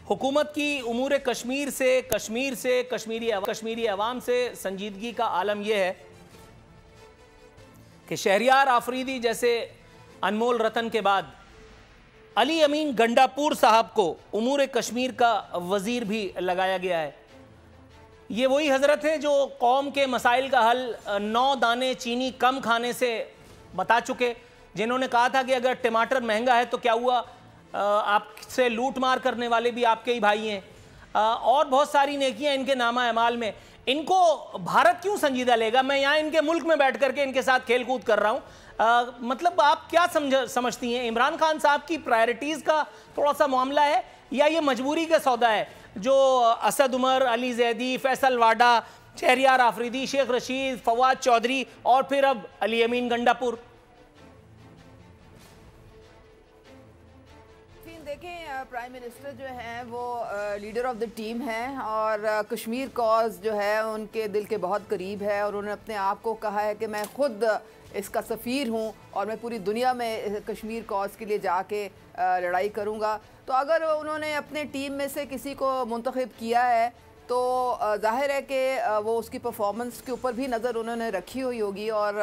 حکومت کی امور کشمیر سے کشمیری عوام سے سنجیدگی کا عالم یہ ہے کہ شہریار آفریدی جیسے انمول رتن کے بعد علی امین گنڈاپور صاحب کو امور کشمیر کا وزیر بھی لگایا گیا ہے۔ یہ وہی حضرت ہیں جو قوم کے مسائل کا حل 9 دانے چینی کم کھانے سے بتا چکے، جنہوں نے کہا تھا کہ اگر ٹماٹر مہنگا ہے تو کیا ہوا، آپ سے لوٹ مار کرنے والے بھی آپ کے ہی بھائی ہیں، اور بہت ساری نیکیاں ان کے نامہ اعمال میں۔ ان کو بھارت کیوں سنجیدہ لے گا؟ میں یہاں ان کے ملک میں بیٹھ کر کے ان کے ساتھ کھیل کود کر رہا ہوں۔ مطلب آپ کیا سمجھتی ہیں، عمران خان صاحب کی پرائرٹیز کا تھوڑا سا معاملہ ہے یا یہ مجبوری کا سودا ہے جو اسد عمر، علی زیدی، فیصل واڈا، شہریار آفریدی، شیخ رشید، فواد چودھری اور پھر اب علی امین گنڈاپور؟ دیکھیں، پرائم منسٹر جو ہیں وہ لیڈر آف دی ٹیم ہیں اور کشمیر کاز جو ہے ان کے دل کے بہت قریب ہے، اور انہوں نے اپنے آپ کو کہا ہے کہ میں خود اس کا سفیر ہوں اور میں پوری دنیا میں کشمیر کاز کے لیے جا کے لڑائی کروں گا۔ تو اگر انہوں نے اپنے ٹیم میں سے کسی کو منتخب کیا ہے تو ظاہر ہے کہ وہ اس کی پرفارمنس کے اوپر بھی نظر انہوں نے رکھی ہوئی ہوگی، اور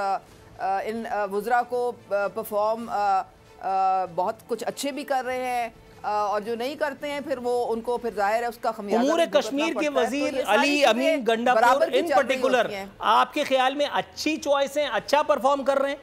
ان وزراء کو پرفارم بہت کچھ اچھے بھی کر رہے ہیں، اور جو نہیں کرتے ہیں پھر وہ ان کو پھر ظاہر ہے اس کا خمیازہ امور کشمیر کے وزیر علی امین گنڈاپور ان پرٹیکولر آپ کے خیال میں اچھی چوائس ہیں، اچھا پرفارم کر رہے ہیں؟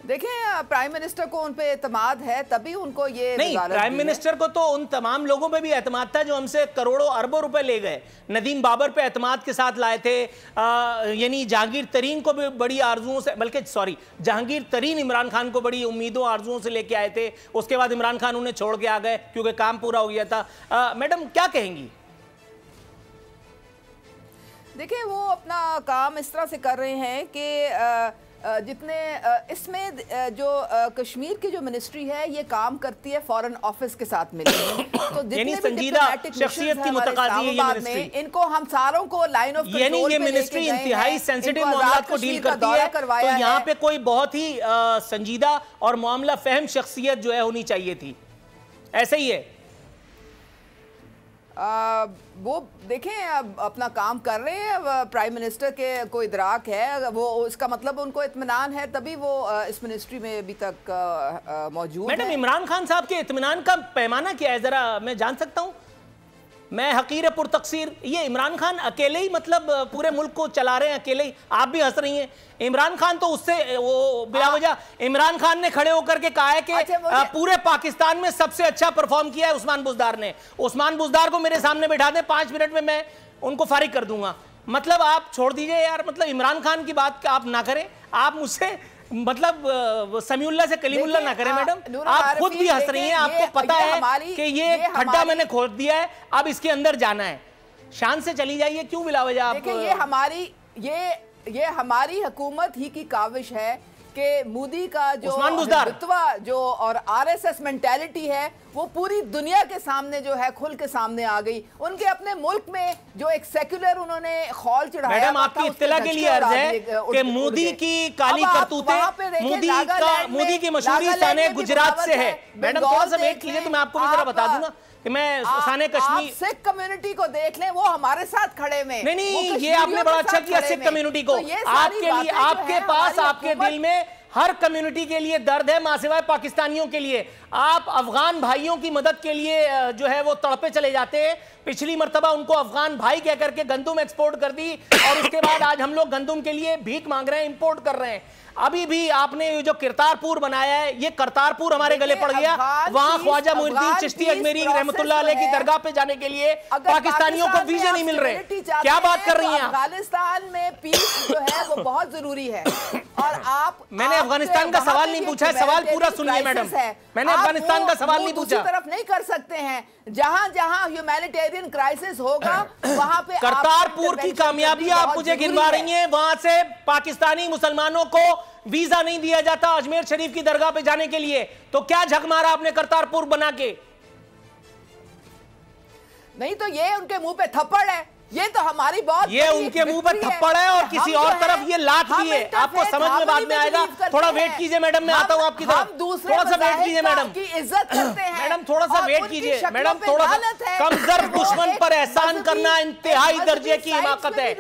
دیکھیں، پرائم منسٹر کو ان پہ اعتماد ہے، تبھی ان کو یہ نہیں، پرائم منسٹر کو تو ان تمام لوگوں پہ بھی اعتماد تھا جو ہم سے کروڑوں اربوں روپے لے گئے۔ ندیم بابر پہ اعتماد کے ساتھ لائے تھے، یعنی جہانگیر ترین کو بھی بڑی آرزوؤں سے، بلکہ جہانگیر ترین عمران خان کو بڑی امیدوں آرزوؤں سے لے کے آئے تھے، اس کے بعد عمران خان انہیں چھوڑ کے آ گئے کیونکہ کام پورا ہو گیا تھا۔ میڈم کیا کہیں گی؟ دیکھیں، وہ اپنا کام اس طرح سے کر رہے ہیں کہ جتنے اس میں جو کشمیر کی جو منسٹری ہے یہ کام کرتی ہے فورن آفس کے ساتھ مل کے، یعنی سنجیدہ شخصیت کی متقاضی ہے یہ منسٹری، ان کو ہم ساروں کو لائن آف کنٹرول یعنی یہ منسٹری انتہائی سینسٹیو معاملات کو ڈیل کرتی ہے، تو یہاں پہ کوئی بہت ہی سنجیدہ اور معاملہ فہم شخصیت جو ہے ہونی چاہیے تھی، ایسے ہی ہے؟ وہ دیکھیں اپنا کام کر رہے ہیں، پرائم منسٹر کے کوئی ادراک ہے، وہ اس کا مطلب ان کو اطمینان ہے، تبھی وہ اس منسٹری میں ابھی تک موجود ہے۔ میڈم، عمران خان صاحب کے اطمینان کا پیمانہ کیا ہے، ذرا میں جان سکتا ہوں؟ میں حقیر پر تقصیر، یہ عمران خان اکیلے ہی مطلب پورے ملک کو چلا رہے ہیں اکیلے ہی؟ آپ بھی ہنس رہی ہیں، عمران خان تو اس سے وہ بلا وجہ عمران خان نے کھڑے ہو کر کے کہا ہے کہ پورے پاکستان میں سب سے اچھا پرفارم کیا ہے عثمان بزدار نے۔ عثمان بزدار کو میرے سامنے بٹھا دیں، 5 منٹ میں ان کو فارغ کر دوں گا۔ مطلب آپ چھوڑ دیجئے یار، مطلب عمران خان کی بات آپ نہ کریں، آپ مجھ سے مطلب سمیع اللہ سے کلیم اللہ نہ کریں۔ میڈم آپ خود بھی ہنس رہی ہیں، آپ کو پتا ہے کہ یہ کھڈا میں نے کھود دیا ہے، اب اس کے اندر جانا ہے، شان سے چلی جائیے، کیوں بلا وجہ آپ؟ دیکھیں، یہ ہماری حکومت ہی کی کاوش ہے کہ مودی کا جو رتبہ جو اور آر ایس ایس مینٹیلٹی ہے وہ پوری دنیا کے سامنے جو ہے کھل کے سامنے آ گئی۔ ان کے اپنے ملک میں جو ایک سیکولر انہوں نے خول چڑھایا، میڈم آپ کی اطلاع کے لیے عرض ہے کہ مودی کی کالی کرتوتیں، مودی کی مشہوری سانے گجرات سے ہے۔ میڈم تھوڑا سا ویٹ کیجئے تو میں آپ کو بھی ذرا بتا دوں نا کہ میں سانے کشمیر، آپ سکھ کمیونٹی کو دیکھ لیں، وہ ہمارے ساتھ کھڑے میں۔ نہیں، یہ آپ نے بڑا اچھا کیا سکھ کمیونٹی کو، آپ کے لیے، آپ کے پاس، آپ کے دل میں ہر کمیونٹی کے لیے درد ہے ماں سوائے پاکستانیوں کے لیے۔ آپ افغان بھائیوں کی مدد کے لیے جو ہے وہ تڑپے چلے جاتے ہیں، پچھلی مرتبہ ان کو افغان بھائی کہہ کر کے گندم ایکسپورٹ کر دی، اور اس کے بعد آج ہم لوگ گندم کے لیے بھیک مانگ رہے ہیں، امپورٹ کر رہے ہیں۔ ابھی بھی آپ نے جو کرتارپور بنایا ہے، یہ کرتارپور ہمارے گلے پڑ گیا، وہاں خواجہ معین الدین چشتی اجمیری رحمۃ اللہ علیہ کی درگاہ پہ جانے کے لیے پاکستانیوں کو ویزے نہیں مل رہے۔ کیا بات کر رہی ہیں آپ؟ افغانستان میں پیس جو ہے وہ بہت ضروری ہے، اور آپ، میں نے افغانستان کا سوال نہیں پوچھا ہے، سوال پورا سنیے میڈم، میں نے افغانستان کا سوال نہیں پوچھا۔ دوسری طرف نہیں کر سکتے ہیں، جہاں جہاں ہیومینیٹیرین کرائسس ہوگا وہاں پہ کرتارپور کی کامیابی آپ مجھے گنوا رہی ہیں، وہاں سے پاکستانی مسلمانوں کو ویزا نہیں دیا جاتا اجمیر شریف کی درگاہ پہ جانے کے لیے، تو کیا جھک مارا آپ نے کرتارپور بنا کے؟ نہیں تو یہ ان کے منہ پہ تھپڑ ہے یہ تو ہماری بہت یہ ان کے منہ پر تھپڑ ہے اور کسی اور طرف یہ لات بھی ہے. آپ کو سمجھ میں بعد میں آئے گا. تھوڑا ویٹ کیجئے میڈم, میں آتا ہوں آپ کی طرف. تھوڑا سا ویٹ کیجئے میڈم. میڈم تھوڑا سا ویٹ کیجئے. میڈم تھوڑا سا, کمزور دشمن پر احسان کرنا انتہائی درجے کی حماقت ہے.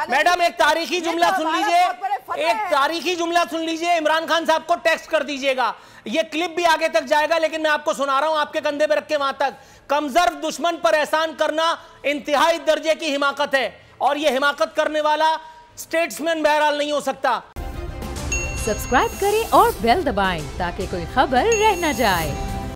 میڈم ایک تاریخی جملہ سن لیجئے, ایک تاریخی جملہ سن لیجئے, عمران خان صاحب کو ٹیکسٹ کر دیجئے گا. یہ کلپ بھی آگے تک جائے گا لیکن میں آپ کو سنا رہا ہوں آپ کے کندھے پہ رکھ کے وہاں تک. کمزور دشمن پر احسان کرنا انتہائی درجے کی حماقت ہے, اور یہ حماقت کرنے والا سٹیٹسمین بہرحال نہیں ہو سکتا. سبسکرائب کریں اور بیل دبائیں تاکہ کوئی خبر رہ نہ جائے.